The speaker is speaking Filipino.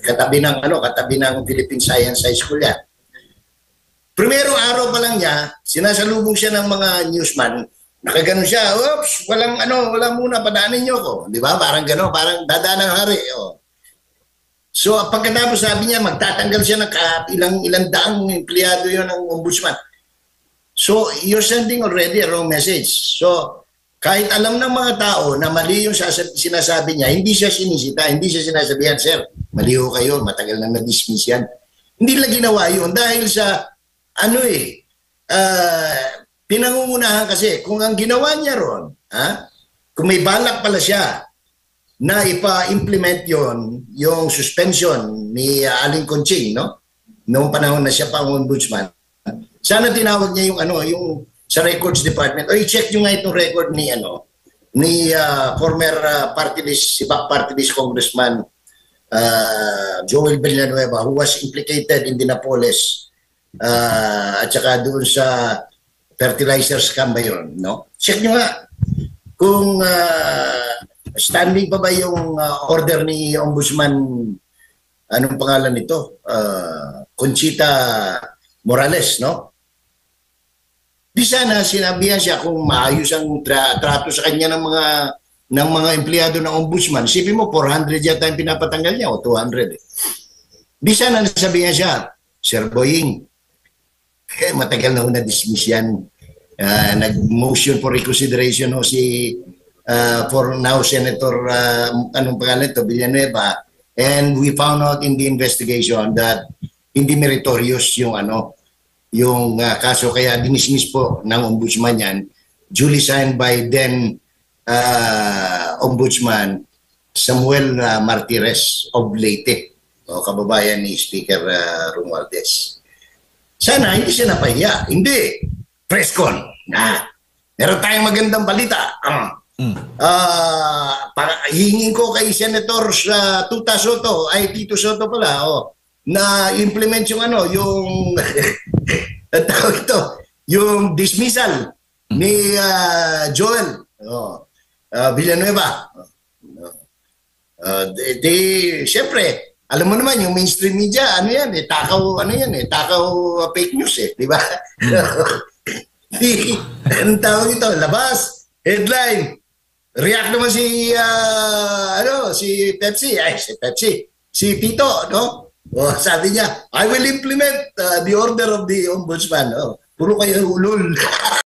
katabi ng Philippine Science High School yan. Primerong araw pa lang niya, sinasalubong siya ng mga newsman, nakaganon siya, oops, walang muna, padaanin niyo ko. Di ba? Parang gano'n, parang dadaan ng hari. Oh. So, pagkatapos sabi niya, magtatanggal siya ng ilang daang empleyado yun ng ombudsman. So, you're sending already a wrong message. So, kahit alam ng mga tao na mali yung sinasabi niya, hindi siya sinisita, hindi siya sinasabihan, sir, mali ho kayo, matagal na na-dismiss yan. Hindi lang ginawa yun dahil sa, pinangungunahan kasi. Kung ang ginawa niya ron, kung may balak pala siya na ipa-implement yon yung suspension ni Aling Conching, no? Noong panahon na siya pa ang ombudsman, sana tinawag niya yung sa records department, o i-check nyo nga itong record ni former party list congressman Joel Villanueva, who was implicated in Dinapolis at saka doon sa fertilizer scam ba yun, no? Check nyo nga kung standing pa ba yung order ni Ombudsman, anong pangalan nito? Conchita Morales, no? Di sana sinabihan siya kung maayos ang trato sa kanya ng mga empleyado ng ombudsman. Sipin mo, 400 yata yung pinapatanggal niya o 200. Di sana nasabihan siya, Sir Boying, matagal na na-dismiss yan. Nag-motion for reconsideration si for now Senator anong pangalan ito, Villanueva, and we found out in the investigation that hindi meritorious yung kaso, kaya dinismiss po ng ombudsman yan, duly signed by then Ombudsman Samuel Martires of Leyte, kababayan ni Speaker Romualdez. Sana hindi siya napahiya. Hindi. Presscon. Meron tayong magandang balita. Hingin ko kay Senator Tuta Soto, Tito Soto pala, na implement yung tawag ito, yung dismissal ni Joel Villanueva. Siyempre, alam mo naman yung mainstream media, takaw fake news di ba? Anong tawag ito? Labas, headline. React naman si Tito, no? Sabi niya, I will implement the order of the ombudsman. Puro kayo ulol.